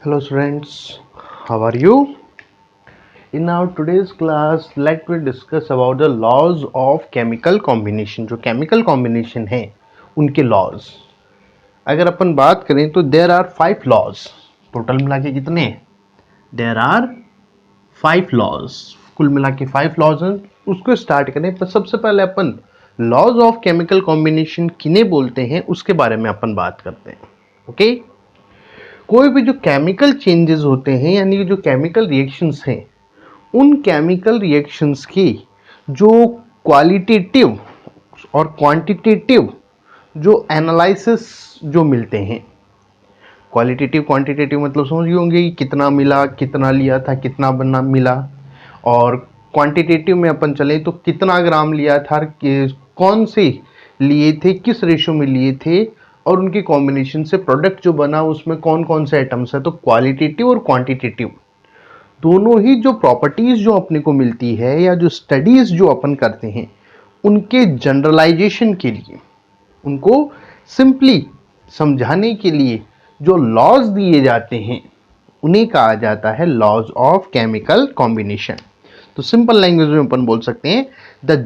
Hello students, how are you? In our today's class, let me discuss about the laws of chemical combination. जो chemical combination है उनके laws. अगर अपन बात करें तो there are 5 laws. टोटल मिला के कितने? There are 5 laws. कुल मिला के 5 laws हैं. उसको स्टार्ट करें पर सबसे पहले अपन लॉज ऑफ केमिकल कॉम्बिनेशन किन्हें बोलते हैं उसके बारे में अपन बात करते हैं. ओके कोई भी जो केमिकल चेंजेस होते हैं यानी कि जो केमिकल रिएक्शंस हैं उन केमिकल रिएक्शंस की जो क्वालिटेटिव और क्वांटिटेटिव जो एनालिसिस जो मिलते हैं. क्वालिटेटिव क्वांटिटेटिव मतलब समझ गए होंगे कि कितना मिला, कितना लिया था, कितना बना मिला. और क्वांटिटेटिव में अपन चले तो कितना ग्राम लिया था, कौन से लिए थे, किस रेशो में लिए थे और उनके कॉम्बिनेशन से प्रोडक्ट जो बना उसमें कौन कौन से आइटम्स है. तो क्वालिटेटिव और क्वांटिटेटिव दोनों ही जो प्रॉपर्टीज जो अपने को मिलती है या जो स्टडीज जो अपन करते हैं उनके जनरलाइजेशन के लिए, उनको सिंपली समझाने के लिए जो लॉज दिए जाते हैं उन्हें कहा जाता है लॉज ऑफ केमिकल कॉम्बिनेशन. तो सिंपल लैंग्वेज में अपन बोल सकते हैं the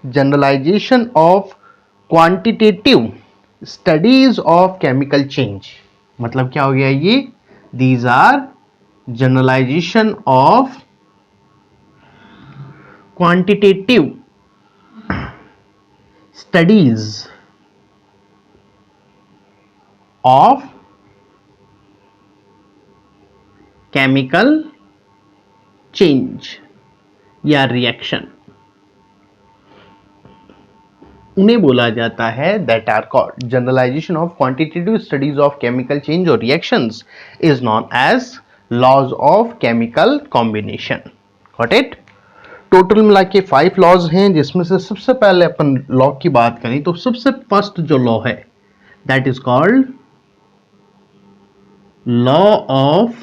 generalization of quantitative studies of chemical change. मतलब क्या हो गया ये? These are generalization of quantitative studies of chemical change या रिएक्शन. उन्हें बोला जाता है that are called generalization of quantitative studies of chemical change or reactions is known as laws of chemical combination. Got it? Total मिला के 5 laws हैं जिसमें से सबसे पहले अपन लॉ की बात करें तो सबसे फर्स्ट जो लॉ है that is called law of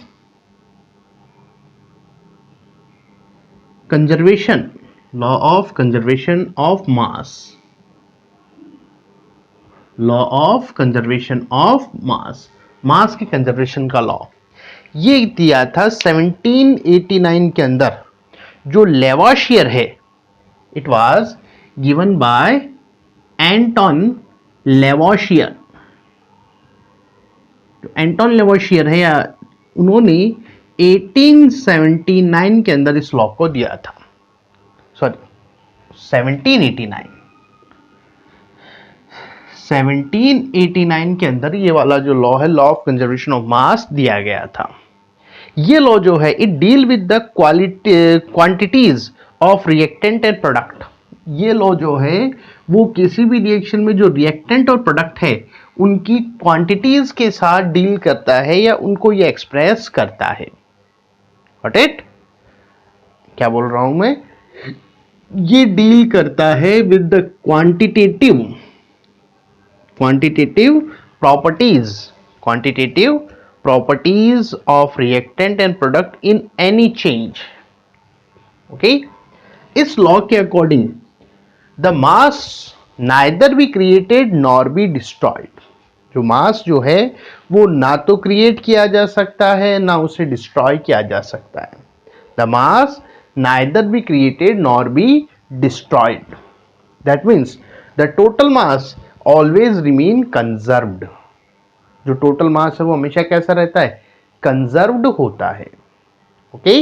conservation of mass. Law of conservation of मास की कंजर्वेशन का लॉ ये दिया था 1789 के अंदर. जो लेवाशियर है it was given by Antoine Lavoisier. Antoine Lavoisier है या उन्होंने 1879 के अंदर इस लॉ को दिया था. सॉरी 1789 के अंदर ये वाला जो लॉ है लॉ ऑफ कंजर्वेशन ऑफ मास दिया गया था. ये लॉ जो है it deal with the quantities of reactant and product. ये लॉ जो है वो किसी भी रिएक्शन में जो रिएक्टेंट और प्रोडक्ट है उनकी क्वांटिटीज के साथ डील करता है या उनको ये एक्सप्रेस करता है. व्हाट इट क्या बोल रहा हूं मैं? ये डील करता है with the quantitative properties of reactant and product in any change. Okay, इस लॉ के according the mass neither be created nor be destroyed. जो मास जो है वो ना तो क्रिएट किया जा सकता है ना उसे डिस्ट्रॉय किया जा सकता है. The mass neither be created nor be destroyed. That means the total mass always remain conserved. जो टोटल मास है वो हमेशा कैसा रहता है? कंजर्व्ड होता है. Okay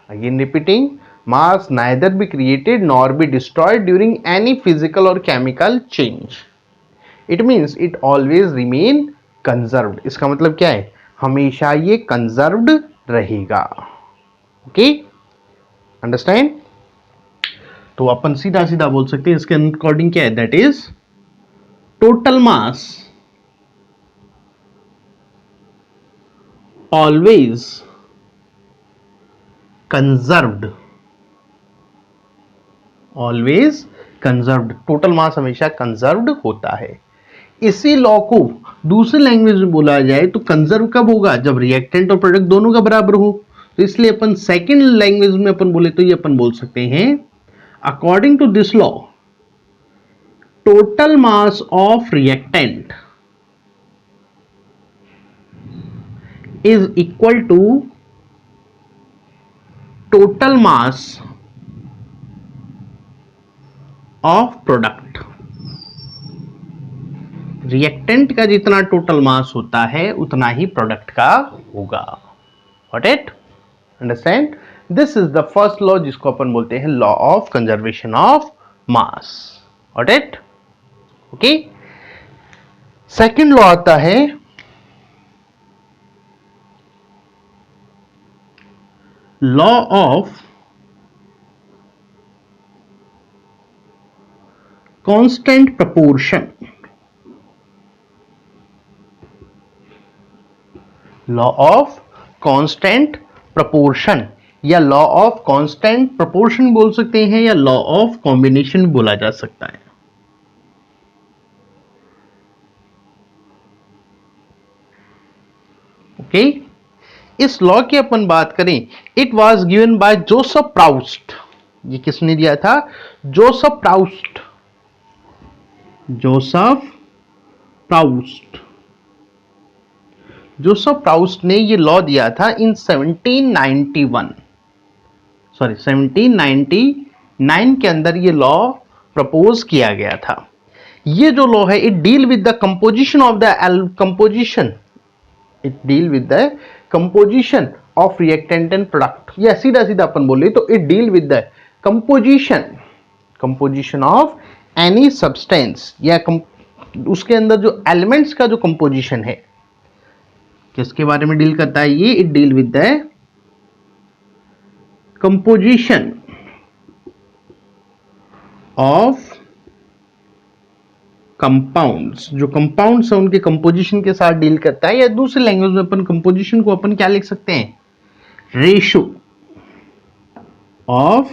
again repeating, mass neither be created nor be destroyed during any physical और chemical change. It means it always remain conserved. इसका मतलब क्या है? हमेशा ये कंजर्व्ड रहेगा. Okay understand? तो अपन सीधा सीधा बोल सकते हैं इसके अकॉर्डिंग क्या है? That is total mass always conserved. Total mass हमेशा कंजर्व्ड होता है. इसी लॉ को दूसरे लैंग्वेज में बोला जाए तो कंजर्व कब होगा? जब रिएक्टेंट और प्रोडक्ट दोनों का बराबर हो. तो इसलिए अपन सेकेंड लैंग्वेज में अपन बोले तो ये अपन बोल सकते हैं according to this law total mass of reactant is equal to total mass of product. Reactant का जितना टोटल मास होता है उतना ही प्रोडक्ट का होगा। Got it? Understand? This is the first law जिसको अपन बोलते हैं law of conservation of mass. Got it? Okay. Second law आता है law of constant proportion. Law of constant proportion या लॉ ऑफ कांस्टेंट प्रपोर्शन बोल सकते हैं या लॉ ऑफ कॉम्बिनेशन बोला जा सकता है। ओके, इस लॉ की अपन बात करें, it was given bye Joseph Proust. ये किसने दिया था? Joseph Proust. Joseph Proust. Joseph Proust ने ये लॉ दिया था इन 1791, सॉरी 1799 के अंदर ये लॉ प्रपोज किया गया था। ये जो लॉ है it deal with the composition of the composition, it deal with the composition of reactant and product. या सीधा सीधा अपन बोले तो it deal with the composition of any substance या उसके अंदर जो एलिमेंट्स का जो कंपोजिशन है, किसके बारे में डील करता है ये? It deal with the composition of compounds. जो कंपाउंड्स है उनके कंपोजिशन के साथ डील करता है, या दूसरे लैंग्वेज में अपन कंपोजिशन को अपन क्या लिख सकते हैं? Ratio of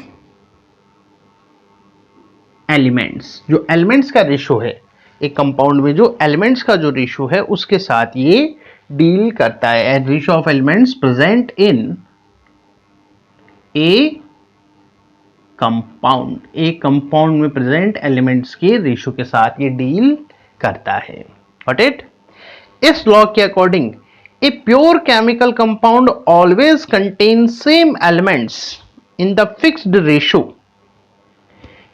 elements. जो एलिमेंट्स का रेशो है एक कंपाउंड में, जो एलिमेंट्स का जो रेशो है उसके साथ ये डील करता है। And ratio of elements present in A compound, एक कंपाउंड में प्रेजेंट एलिमेंट्स के रेशो के साथ ये डील करता है। Got it? इस लॉ के according A pure chemical compound always contain same elements in the fixed ratio.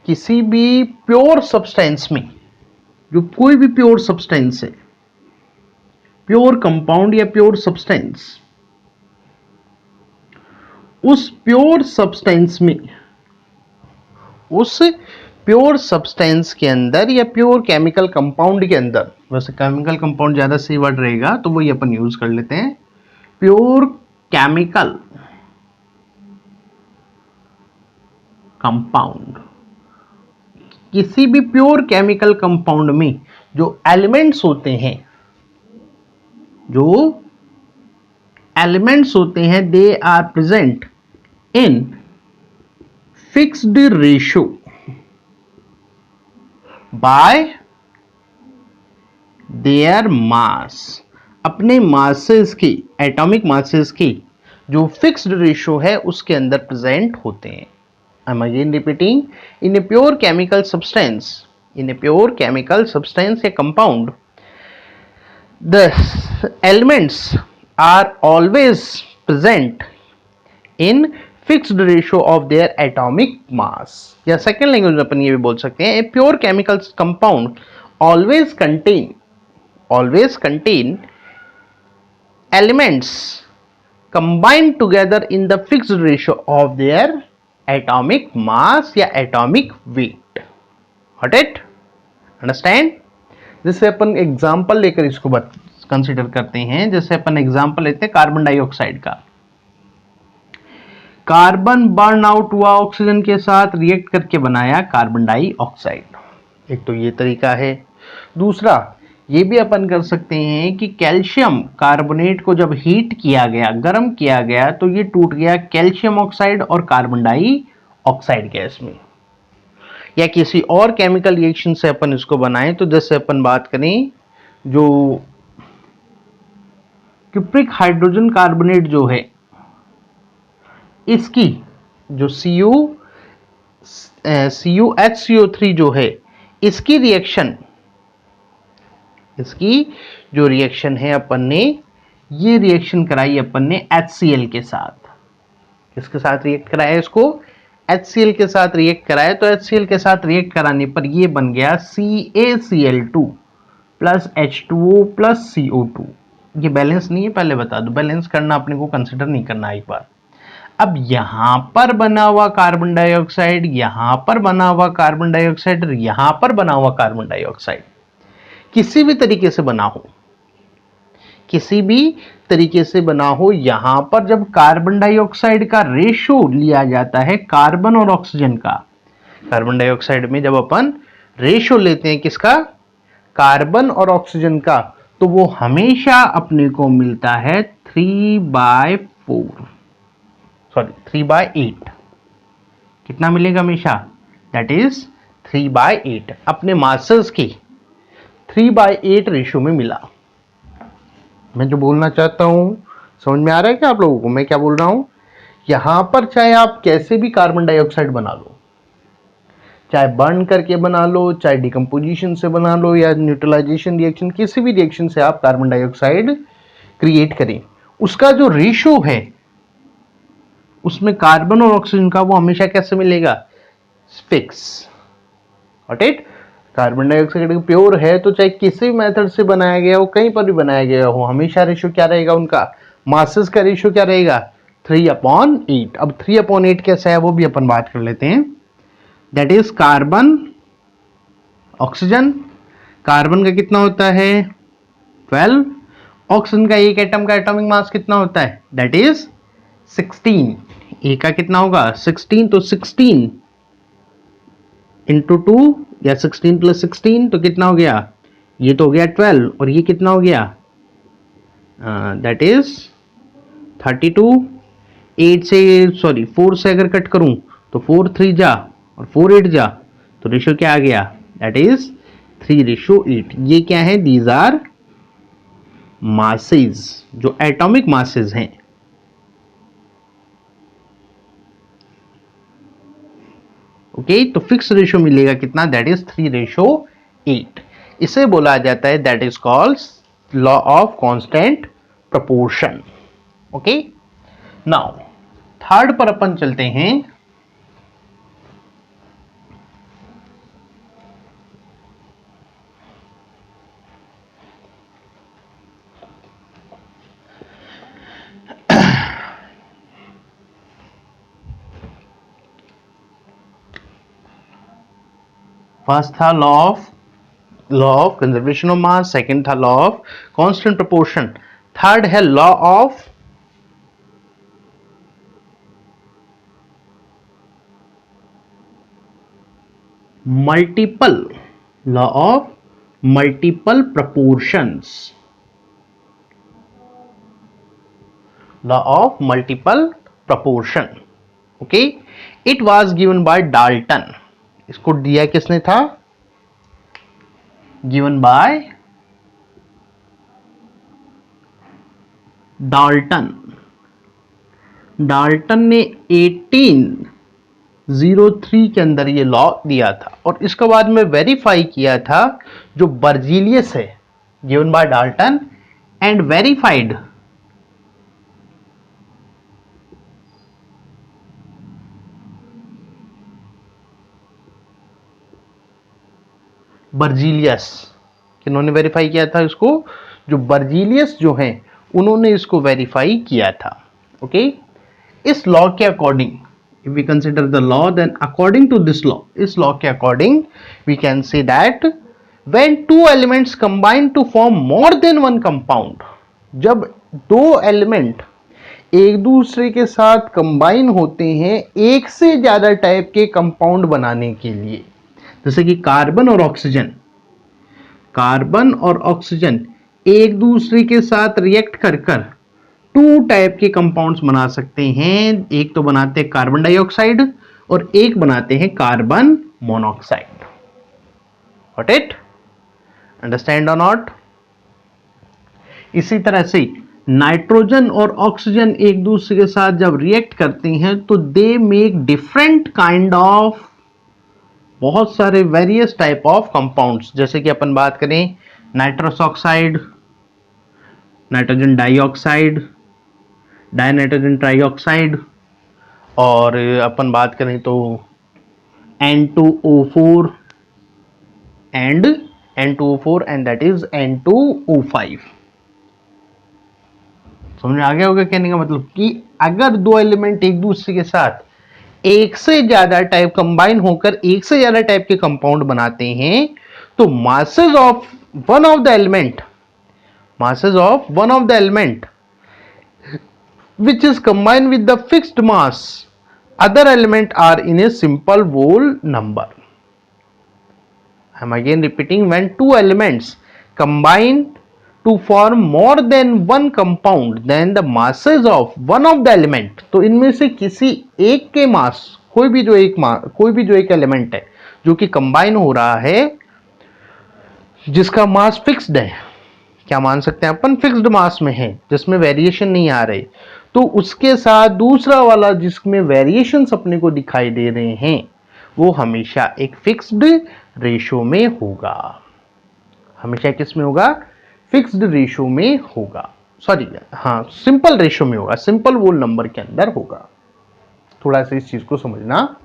किसी भी प्योर सब्सटेंस में, जो कोई भी प्योर सब्सटेंस है, प्योर कंपाउंड या प्योर सब्सटेंस, उस प्योर सब्सटेंस में, उस प्योर सब्सटेंस के अंदर या प्योर केमिकल कंपाउंड के अंदर, वैसे केमिकल कंपाउंड ज्यादा सही वर्ड रहेगा तो वही अपन यूज कर लेते हैं, प्योर केमिकल कंपाउंड। किसी भी प्योर केमिकल कंपाउंड में जो एलिमेंट्स होते हैं, जो एलिमेंट्स होते हैं, they are present in fixed ratio by their mass. अपने मासेस की, एटॉमिक मासेस की जो फिक्स्ड रेशो है उसके अंदर प्रेजेंट होते हैं। I am again repeating, in a pure chemical substance, in a pure chemical substance या compound, the elements are always present in fixed ratio of their atomic mass. या second language में अपन ये भी बोल सकते हैं, ए pure chemical compound always contain elements combined together in the fixed ratio of their atomic mass या atomic weight. Got it? Understand? जैसे अपन example लेकर इसको कंसिडर करते हैं, जैसे अपन एग्जाम्पल लेते हैं कार्बन डाइऑक्साइड का। कार्बन बर्न आउट हुआ ऑक्सीजन के साथ, रिएक्ट करके बनाया कार्बन डाइऑक्साइड। एक तो ये तरीका है। दूसरा ये भी अपन कर सकते हैं कि कैल्शियम कार्बोनेट को जब हीट किया गया, गर्म किया गया, तो ये टूट गया कैल्शियम ऑक्साइड और कार्बन डाइऑक्साइड गैस में। या किसी और केमिकल रिएक्शन से अपन इसको बनाएं, तो जैसे अपन बात करें जो क्यूप्रिक हाइड्रोजन कार्बोनेट जो है, इसकी जो CuHCO3 जो है, इसकी रिएक्शन, इसकी जो रिएक्शन है अपन ने ये रिएक्शन कराई अपन ने HCl के साथ। किसके साथ रिएक्ट कराया इसको? HCl के साथ रिएक्ट कराया। तो HCl के साथ रिएक्ट कराने पर ये बन गया CaCl2 plus H2O plus CO2। ये बैलेंस नहीं है, पहले बता दो, बैलेंस करना अपने को कंसिडर नहीं करना एक बार। अब यहां पर बना हुआ कार्बन डाइऑक्साइड, यहां पर बना हुआ कार्बन डाइऑक्साइड और यहां पर बना हुआ कार्बन डाइऑक्साइड किसी भी तरीके से बना हो, किसी भी तरीके से बना हो, यहां पर जब कार्बन डाइऑक्साइड का रेशो लिया जाता है कार्बन और ऑक्सीजन का, कार्बन डाइऑक्साइड में जब अपन रेशो लेते हैं किसका? कार्बन और ऑक्सीजन का, तो वो हमेशा अपने को मिलता है 3/4, सॉरी 3/8। कितना मिलेगा हमेशा? That is 3/8। अपने मासेस की 3/8 रेशो में मिला। मैं जो बोलना चाहता हूं समझ में आ रहा है क्या आप लोगों को? मैं क्या बोल रहा हूं, यहां पर चाहे आप कैसे भी कार्बन डाइऑक्साइड बना लो, चाहे बर्न करके बना लो, चाहे डिकम्पोजिशन से बना लो, या न्यूट्रलाइजेशन रिएक्शन, किसी भी रिएक्शन से आप कार्बन डाइऑक्साइड क्रिएट करें, उसका जो रेशो है उसमें कार्बन और ऑक्सीजन का, वो हमेशा कैसे मिलेगा? Fix. Got it? Carbon dioxide pure है तो चाहे किसी भी मेथड से बनाया गया हो, कहीं पर भी बनाया गया हो, हमेशा रेशो क्या रहेगा उनका? मासेस का रेशो क्या रहेगा? 3/8। अब 3/8 कैसा है वो भी अपन बात कर लेते हैं। That is carbon oxygen, carbon का कितना होता है? 12। ऑक्सीजन का एक एटम का एटॉमिक मास कितना होता है? That is 16। ए का कितना होगा? 16। तो 16 इंटू 2 या 16 प्लस 16 तो कितना हो गया? ये तो हो गया 12 और ये कितना हो गया? That is 32। 8 से, सॉरी 4 से अगर कट करूं तो 4 3 जा और 4 8 जा, तो रेशो क्या आ गया? That is 3/8। ये क्या है? दीज आर मासेस, जो एटॉमिक मासेस हैं। ओके, तो फिक्स रेशो मिलेगा कितना? That is 3/8। इसे बोला जाता है, that is called law of constant proportion. Okay, now third पर अपन चलते हैं। फर्स्ट था law of conservation of mass, second था law of constant proportion, third है law of multiple, law of multiple proportions, law of multiple proportion. Okay, it was given by Dalton. इसको दिया किसने था? Given by Dalton. डाल्टन ने 1803 के अंदर ये लॉ दिया था और इसके बाद में वेरीफाई किया था जो बर्जीलियस है, given by Dalton and verified Berzelius. किन्होंने वेरीफाई किया था इसको? जो बर्जीलियस जो हैं उन्होंने इसको वेरीफाई किया था। ओके, इस लॉ के according, if we consider the law, then according to this law, इस लॉ के according we can say that when two elements combine to form more than one compound, जब दो एलिमेंट एक दूसरे के साथ कंबाइन होते हैं एक से ज्यादा टाइप के कंपाउंड बनाने के लिए, जैसे कि कार्बन और ऑक्सीजन, कार्बन और ऑक्सीजन एक दूसरे के साथ रिएक्ट कर कर टू टाइप के कंपाउंड्स बना सकते हैं। एक तो बनाते हैं कार्बन डाइऑक्साइड और एक बनाते हैं carbon monoxide. Got it? Understand और नॉट? इसी तरह से नाइट्रोजन और ऑक्सीजन एक दूसरे के साथ जब रिएक्ट करते हैं तो they make different kind of, बहुत सारे वेरियस टाइप ऑफ कंपाउंड्स। जैसे कि अपन बात करें nitrous oxide, nitrogen dioxide, die nitrogen trioxide, और अपन बात करें तो N2O4 and N2O4 and that is N2O5। समझ में आ गया होगा कहने का मतलब कि अगर दो एलिमेंट एक दूसरे के साथ एक से ज्यादा टाइप कंबाइन होकर एक से ज्यादा टाइप के कंपाउंड बनाते हैं तो masses of one of the element which is combined with the fixed mass other element are in a simple whole number। I'm again repeating, when two elements combine to form more than one compound then the masses of one of the element, तो इनमें से किसी एक के मास, कोई भी जो एक एलिमेंट है जो कि कंबाइन हो रहा है जिसका मास फिक्स्ड है, क्या मान सकते हैं अपन, फिक्स्ड मास में है जिसमें वेरिएशन नहीं आ रहे, तो उसके साथ दूसरा वाला जिसमें वेरिएशंस अपने को दिखाई दे रहे हैं वो हमेशा एक फिक्स्ड रेशो में होगा। हमेशा किस में होगा, फिक्स्ड रेशो में होगा, सॉरी हाँ सिंपल रेशो में होगा, सिंपल वोल नंबर के अंदर होगा। थोड़ा सा इस चीज को समझना।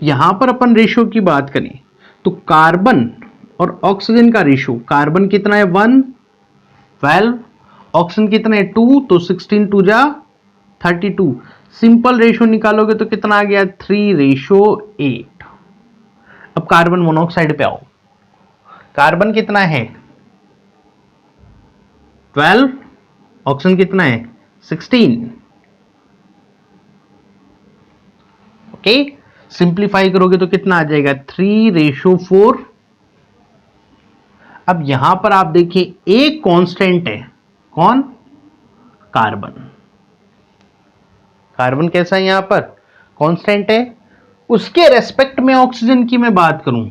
यहां पर अपन रेशो की बात करें तो कार्बन और ऑक्सीजन का रेशो, कार्बन कितना है 1, 12, ऑक्सीजन कितना है 2, तो 16 2 जा 32। सिंपल रेशो निकालोगे तो कितना आ गया 3:8। अब कार्बन मोनोऑक्साइड पे आओ, कार्बन कितना है 12, ऑक्सीजन कितना है 16। ओके, सिंप्लीफाई करोगे तो कितना आ जाएगा 3:4। अब यहां पर आप देखिए एक कांस्टेंट है, कौन, कार्बन। कार्बन कैसा है यहां पर कांस्टेंट है, उसके रेस्पेक्ट में ऑक्सीजन की मैं बात करूं,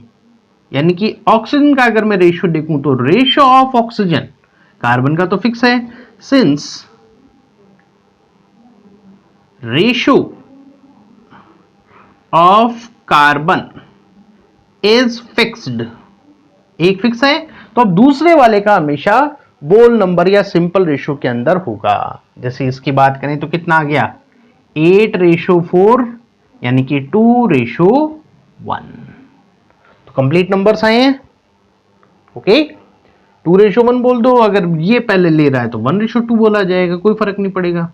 यानी कि ऑक्सीजन का अगर मैं रेशियो देखूं तो रेशियो ऑफ ऑक्सीजन, कार्बन का तो फिक्स है, since ratio of carbon is fixed, एक फिक्स है तो अब दूसरे वाले का हमेशा बोल नंबर या सिंपल रेशियो के अंदर होगा। जैसे इसकी बात करें तो कितना आ गया 8:4 यानी कि 2:1। तो कंप्लीट नंबर्स आए हैं। ओके, 2:1 बोल दो, अगर ये पहले ले रहा है तो 1:2 बोला जाएगा, कोई फर्क नहीं पड़ेगा।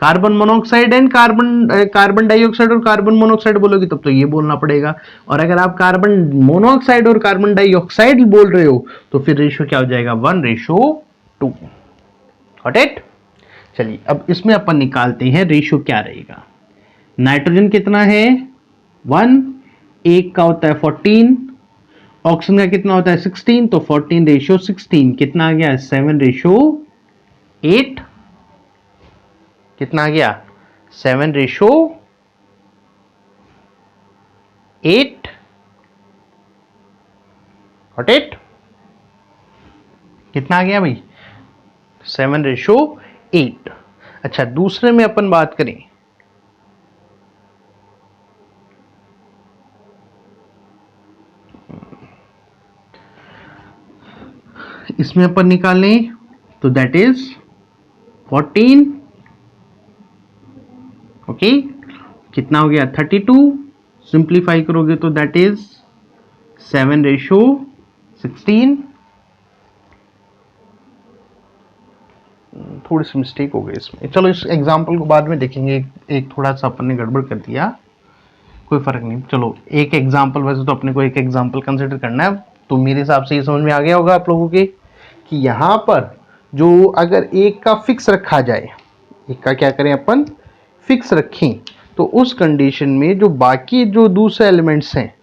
Carbon monoxide and carbon dioxide और कार्बन मोनोऑक्साइड बोलोगे तब तो ये बोलना पड़ेगा, और अगर आप कार्बन मोनोऑक्साइड और कार्बन डाइऑक्साइड बोल रहे हो तो फिर रेशियो क्या हो जाएगा 1:2। Got it. चलिए अब इसमें अपन निकालते हैं रेशियो क्या रहेगा। नाइट्रोजन कितना है 1, एक का होता है 14, ऑक्सीजन का कितना होता है 16, तो 14:16 कितना आ गया 7:8। कितना आ गया 7:8। Got it. कितना आ गया भाई 7:8। अच्छा, दूसरे में अपन बात करें इसमें अपन निकालें तो दैट इज 14। ओके, कितना हो गया 32, सिंप्लीफाई करोगे तो दैट इज 7:16। थोड़ी सी मिस्टेक हो गई इसमें, चलो इस एग्जांपल को बाद में देखेंगे, एक थोड़ा सा अपन ने गड़बड़ कर दिया, कोई फर्क नहीं। चलो एक एग्जांपल, वैसे तो अपने को एक एग्जांपल कंसिडर करना है, तो मेरे हिसाब से ये समझ में आ गया होगा आप लोगों के कि यहां पर जो अगर एक का फिक्स रखा जाए, एक का क्या करें अपन फिक्स रखें, तो उस कंडीशन में जो बाकी जो दूसरे एलिमेंट्स हैं,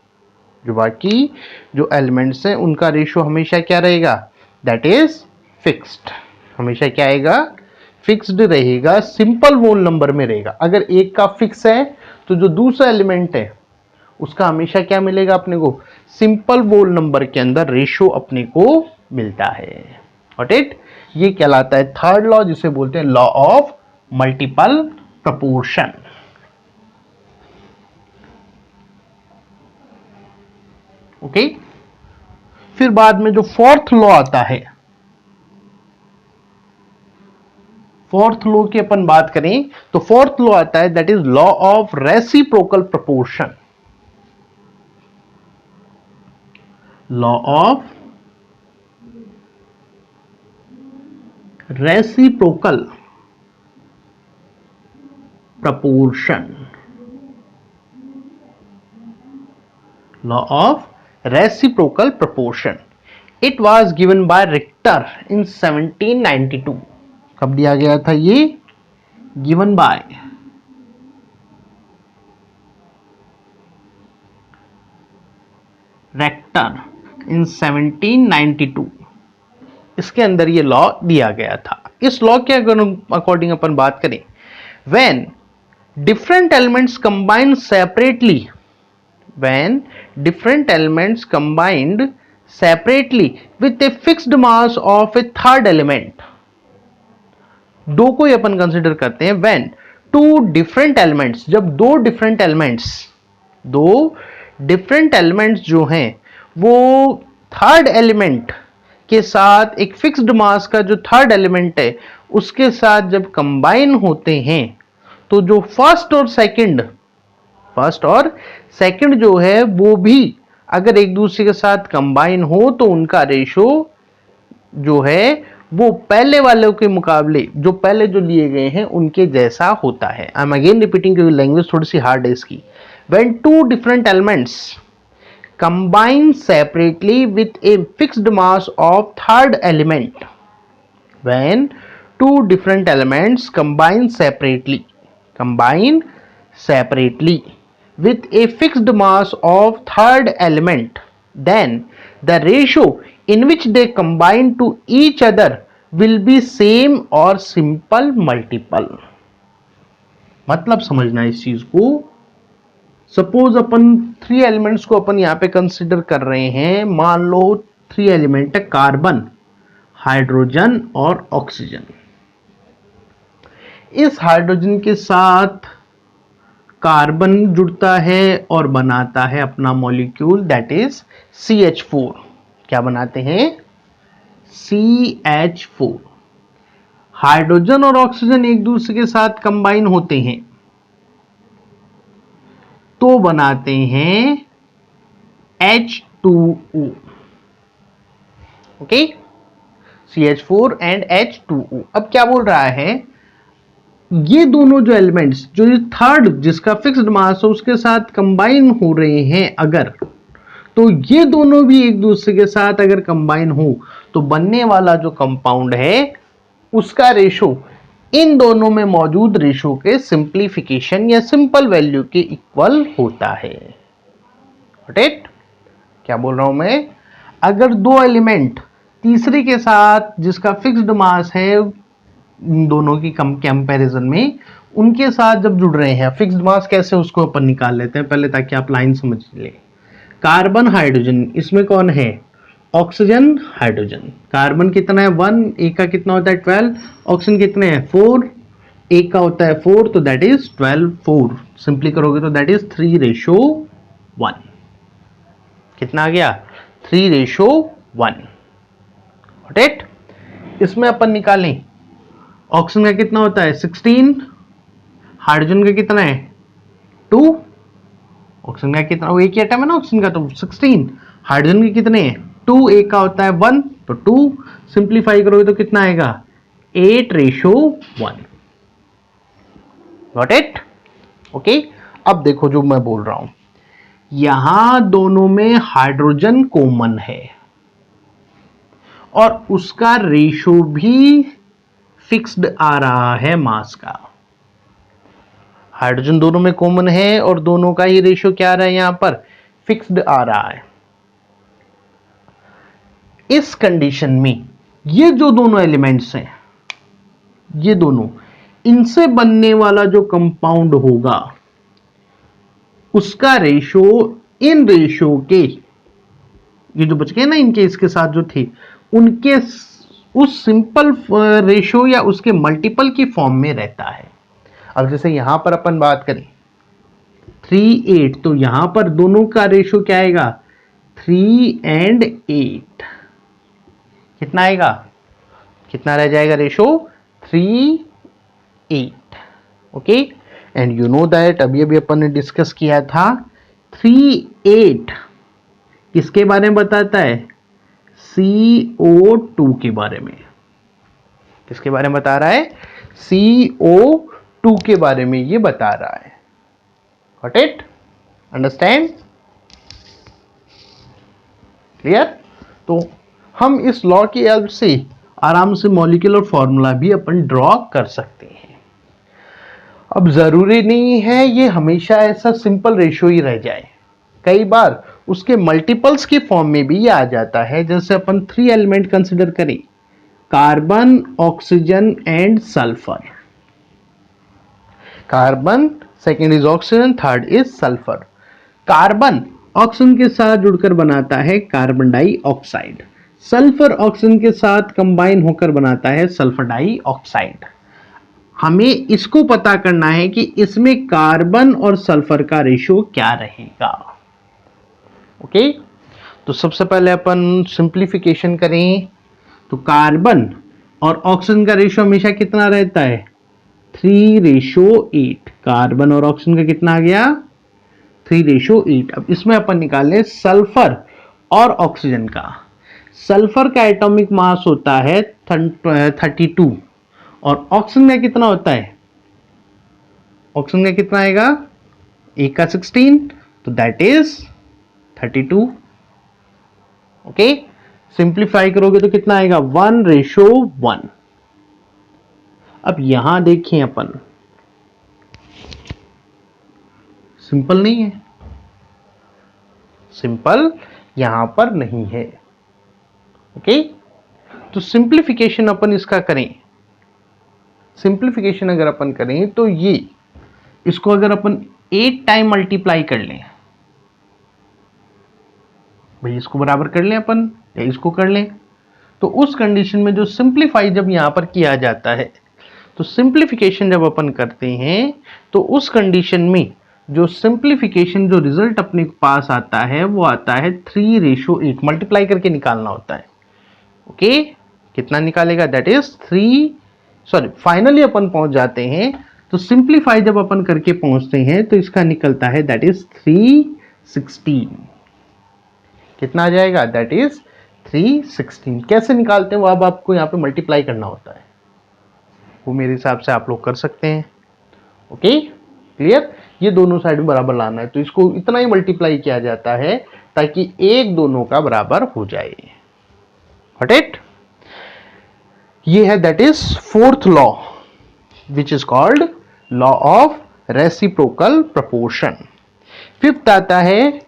जो बाकी जो एलिमेंट्स हैं उनका रेशियो हमेशा क्या रहेगा, दैट इज फिक्स्ड। हमेशा क्या आएगा फिक्स्ड रहेगा, सिंपल वोल नंबर में रहेगा। अगर एक का फिक्स है तो जो दूसरा एलिमेंट है उसका हमेशा क्या मिलेगा अपने को, सिंपल वोल नंबर के अंदर रेशियो अपने को मिलता है। Got it. ये कहलाता है थर्ड लॉ, जिसे बोलते हैं law of multiple proportion. Okay, फिर बाद में जो फोर्थ लॉ आता है फोर्थ लॉ की अपन बात करें तो फोर्थ लॉ आता है that is law of reciprocal proportion. Law of reciprocal proportion. Law of reciprocal proportion. It was given by Richter in 1792. कब दिया गया था ये? Given by Richter in 1792. इसके अंदर ये लॉ दिया गया था। इस लॉ के अकॉर्डिंग अपन बात करें, when different elements combined separately, when different elements combined separately with a fixed mass of a third element, दो को ही अपन कंसिडर करते हैं when two different elements, जब दो different elements जो हैं वो थर्ड एलिमेंट के साथ एक फिक्स्ड मास का जो थर्ड एलिमेंट है उसके साथ जब कंबाइन होते हैं तो जो फर्स्ट और सेकंड जो है वो भी अगर एक दूसरे के साथ कंबाइन हो तो उनका रेशो जो है वो पहले वालों के मुकाबले जो पहले जो लिए गए हैं उनके जैसा होता है। आई एम अगेन रिपीटिंग क्योंकि लैंग्वेज थोड़ी सी हार्ड है इसकी। When two different elements combine separately with a fixed mass of third element, when two different elements combine separately with a fixed mass of third element, then the ratio in which they combine to each other will be same or simple multiple। मतलब समझना इस चीज को। Suppose अपन three elements को अपन यहां पे consider कर रहे हैं। मान लो थ्री एलिमेंट है कार्बन, हाइड्रोजन और ऑक्सीजन। इस हाइड्रोजन के साथ कार्बन जुड़ता है और बनाता है अपना मॉलिक्यूल दैट इज CH4। क्या बनाते हैं? CH4। हाइड्रोजन और ऑक्सीजन एक दूसरे के साथ कंबाइन होते हैं तो बनाते हैं H2O। Okay, CH4 and H2O। अब क्या बोल रहा है, ये दोनों जो एलिमेंट्स जो थर्ड जिसका फिक्स्ड मास है उसके साथ कंबाइन हो रहे हैं अगर, तो ये दोनों भी एक दूसरे के साथ अगर कंबाइन हो तो बनने वाला जो कंपाउंड है उसका रेशो इन दोनों में मौजूद रेशो के सिंप्लीफिकेशन या सिंपल वैल्यू के इक्वल होता है। राइट? क्या बोल रहा हूं मैं? अगर दो एलिमेंट तीसरे के साथ जिसका फिक्स्ड मास है इन दोनों की कंपैरिजन में उनके साथ जब जुड़ रहे हैं, फिक्स्ड मास कैसे उसको अपन निकाल लेते हैं पहले ताकि आप लाइन समझ ले। कार्बन हाइड्रोजन, इसमें कौन है? Oxygen hydrogen. कार्बन कितना है? 1, एक का कितना होता है? 12। ऑक्सीजन कितने हैं? 4, एक का होता है 4 तो दैट इज 12 4। सिंपली करोगे तो दैट इज 3:1। कितना आ गया? 3:1। राइट? इसमें अपन निकालें ऑक्सीजन का कितना होता है? 16। हाइड्रोजन का कितना है? 2। ऑक्सीजन का कितना? वो एक ही एटम है ना ऑक्सीजन का, तो 16। हाइड्रोजन के कितने हैं? 2, एक का होता है 1 तो 2। सिंप्लीफाई करोगे तो कितना आएगा? 8:1। Got it? ओके। अब देखो जो मैं बोल रहा हूं, यहां दोनों में हाइड्रोजन कॉमन है और उसका रेशो भी फिक्स्ड आ रहा है मास का। हाइड्रोजन दोनों में कॉमन है और दोनों का ही रेशो क्या आ रहा है? यहां पर फिक्स्ड आ रहा है। इस कंडीशन में ये जो दोनों एलिमेंट्स हैं, ये दोनों, इनसे बनने वाला जो कंपाउंड होगा उसका रेशो इन रेशो के, ये जो बच गए ना इनके इसके साथ जो थे, उनके उस सिंपल रेशो या उसके मल्टीपल की फॉर्म में रहता है। अब जैसे यहां पर अपन बात करें 3:8 तो यहां पर दोनों का रेशो क्या आएगा? 3 and 8। कितना आएगा? कितना रह जाएगा ratio? 3 8. Okay, and you know that अभी अभी अपन ने डिस्कस किया था 3 8 किसके बारे में बताता है? CO2 के बारे में। किसके बारे में बता रहा है? CO2 के बारे में ये बता रहा है। Got it? Understand? क्लियर? तो हम इस लॉ की हेल्प से आराम से मॉलिक्यूलर फॉर्मूला भी अपन ड्रॉ कर सकते हैं। अब जरूरी नहीं है ये हमेशा ऐसा सिंपल रेशियो ही रह जाए, कई बार उसके मल्टीपल्स की फॉर्म में भी ये आ जाता है। जैसे अपन 3 एलिमेंट कंसिडर करें, carbon, oxygen and sulphur. Carbon, second is oxygen, third is sulphur. Carbon oxygen के साथ जुड़कर बनाता है कार्बन डाइऑक्साइड, सल्फर ऑक्सीजन के साथ कंबाइन होकर बनाता है सल्फर डाइऑक्साइड। हमें इसको पता करना है कि इसमें कार्बन और सल्फर का रेशियो क्या रहेगा। ओके, तो सबसे पहले अपन सिंप्लीफिकेशन करें तो कार्बन और ऑक्सीजन का रेशियो हमेशा कितना रहता है? 3:8। कार्बन और ऑक्सीजन का कितना आ गया? 3:8। अब इसमें अपन निकालें सल्फर और ऑक्सीजन का। सल्फर का एटॉमिक मास होता है 32 और ऑक्सीजन का कितना होता है? ऑक्सीजन का कितना आएगा? 1 का 16, तो दैट इज 32। ओके, सिंप्लीफाई करोगे तो कितना आएगा? 1:1। अब यहां देखें अपन, सिंपल नहीं है, सिंपल यहां पर नहीं है। ओके, तो सिंप्लीफिकेशन अपन इसका करें, सिंप्लीफिकेशन अगर अपन करें तो ये इसको अगर अपन 8 टाइम मल्टीप्लाई कर लें, भाई इसको बराबर कर लें अपन या इसको कर लें, तो उस कंडीशन में जो सिंप्लीफाई जब यहां पर किया जाता है, तो सिंप्लीफिकेशन जब अपन करते हैं तो उस कंडीशन में जो सिंप्लीफिकेशन जो रिजल्ट अपने पास आता है वो आता है 3:8। मल्टीप्लाई करके निकालना होता है। ओके, कितना निकालेगा? दैट इज 3, फाइनली अपन पहुंच जाते हैं तो सिंप्लीफाई जब अपन करके पहुंचते हैं तो इसका निकलता है दैट इज 316। कितना आ जाएगा? That is 316। कैसे निकालते हैं वो अब आपको यहाँ पे मल्टीप्लाई करना होता है, वो मेरे हिसाब से आप लोग कर सकते हैं। Okay, clear? ये दोनों साइड में बराबर लाना है, तो इसको इतना ही मल्टीप्लाई किया जाता है ताकि एक दोनों का बराबर हो जाए। Got it? ये है that is fourth law which is called law of reciprocal proportion. Fifth आता है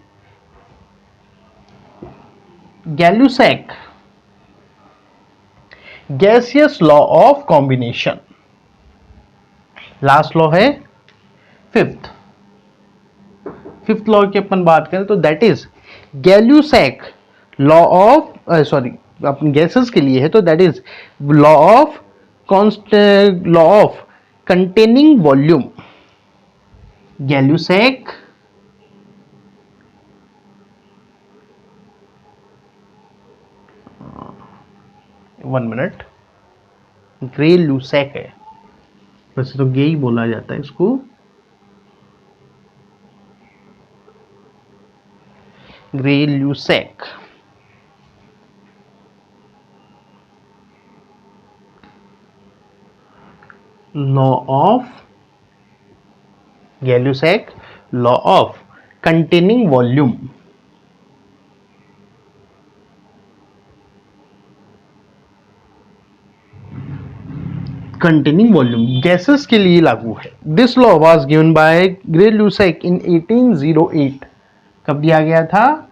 Gay Lussac gaseous law of combination. Last law है फिफ्थ लॉ की अपन बात करें तो that is Gay Lussac law of अपन गैसेस के लिए है, तो that is law of containing volume. Gay Lussac one minute, Gray Lussac है, वैसे तो गे ही बोला जाता है इसको। Gray लूसैक law of Gay Lussac law of containing volume. Containing volume gases के लिए लागू है। This law was given by Gray Lussac in 1808। कब दिया गया था?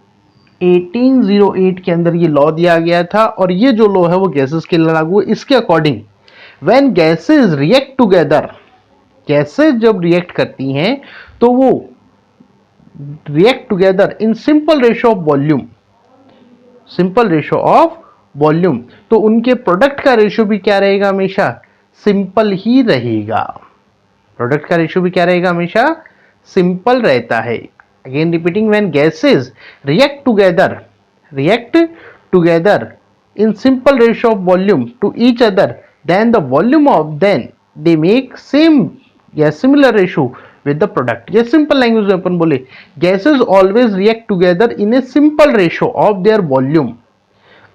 1808 के अंदर ये लॉ दिया गया था, और ये जो लॉ है वो गैसेस के लिए लागू है। इसके according when gases react together, gases जब रिएक्ट करती हैं तो वो react together in simple ratio of volume, simple ratio of volume, तो उनके प्रोडक्ट का रेशियो भी क्या रहेगा? हमेशा सिंपल ही रहेगा। प्रोडक्ट का रेशियो भी क्या रहेगा? हमेशा सिंपल रहता है। Again repeating, when gases react together in simple ratio of volume to each other, then the volume of then they make same या similar ratio with the product. ये simple language में अपन बोले gases always react together in a simple ratio of their volume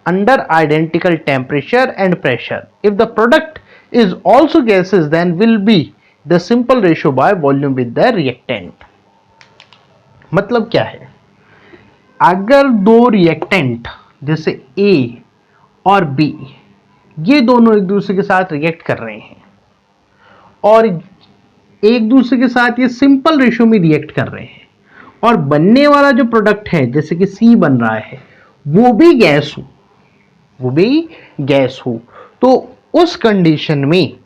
under identical temperature and pressure. If the product is also gases, then will be the simple ratio by volume with the reactant. मतलब क्या है, अगर दो reactant जैसे A और B ये दोनों एक दूसरे के साथ रिएक्ट कर रहे हैं और एक दूसरे के साथ ये सिंपल रेशियो में रिएक्ट कर रहे हैं और बनने वाला जो प्रोडक्ट है जैसे कि C बन रहा है वो भी गैस हो, तो उस कंडीशन में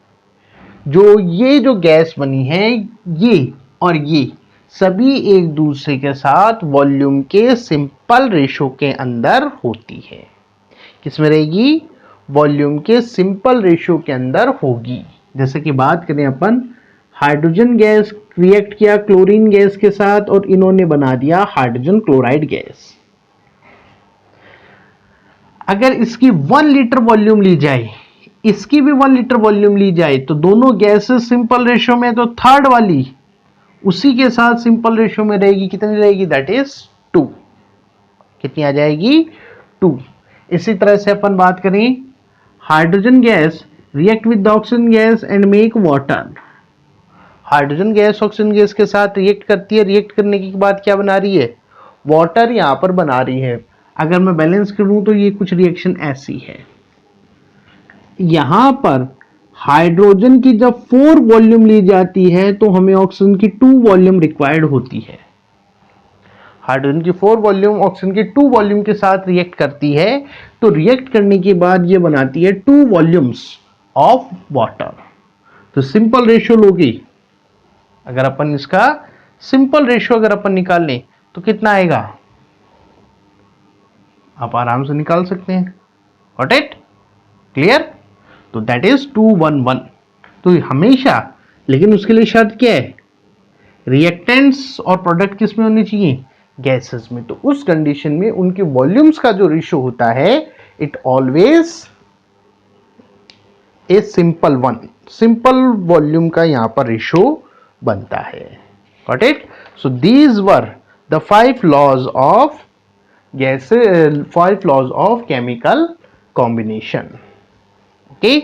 जो गैस बनी है ये और ये सभी एक दूसरे के साथ वॉल्यूम के सिंपल रेशियो के अंदर होती है। किसमें रहेगी, वॉल्यूम के सिंपल रेशियो के अंदर होगी। जैसे कि बात करें अपन, हाइड्रोजन गैस रिएक्ट किया क्लोरीन गैस के साथ और इन्होंने बना दिया हाइड्रोजन क्लोराइड गैस। अगर इसकी 1 लीटर वॉल्यूम ली जाए, इसकी भी 1 लीटर वॉल्यूम ली जाए तो दोनों गैसेस सिंपल रेशियो में, तो थर्ड वाली उसी के साथ सिंपल रेशियो में रहेगी। कितनी रहेगी, दैट इज 2। कितनी आ जाएगी, 2। इसी तरह से अपन बात करें, hydrogen gas react with oxygen gas and make water. Hydrogen gas oxygen gas के साथ रिएक्ट करती है, रिएक्ट करने के बाद क्या बना रही है, वाटर यहां पर बना रही है। अगर मैं बैलेंस करूं तो ये कुछ रिएक्शन ऐसी है, यहां पर हाइड्रोजन की जब 4 वॉल्यूम ली जाती है तो हमें ऑक्सीजन की 2 वॉल्यूम रिक्वायर्ड होती है। हाइड्रोजन की 4 वॉल्यूम ऑक्सीजन की 2 वॉल्यूम के साथ रिएक्ट करती है, तो रिएक्ट करने के बाद ये बनाती है 2 वॉल्यूम्स ऑफ वाटर। तो सिंपल रेशियो लोगे, अगर अपन इसका सिंपल रेशियो अगर अपन निकाल लें तो कितना आएगा, आप आराम से निकाल सकते हैं। Got it, clear. तो दैट इज 211। तो हमेशा, लेकिन उसके लिए शर्त क्या है, रिएक्टेंट्स और प्रोडक्ट किस में होने चाहिए, गैसेस में। तो उस कंडीशन में उनके वॉल्यूम्स का जो रेशियो होता है, it always a simple one, simple volume का यहां पर रेशियो बनता है। Got it. So these were the 5 laws of gases, 5 laws of chemical combination. Okay,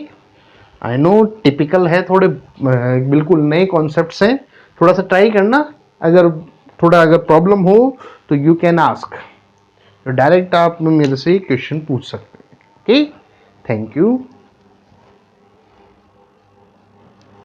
I know typical है, थोड़े बिल्कुल नए कॉन्सेप्ट्स हैं, थोड़ा सा ट्राई करना। अगर प्रॉब्लम हो तो यू कैन आस्क, डायरेक्ट आप मेरे से क्वेश्चन पूछ सकते हैं। Okay, thank you.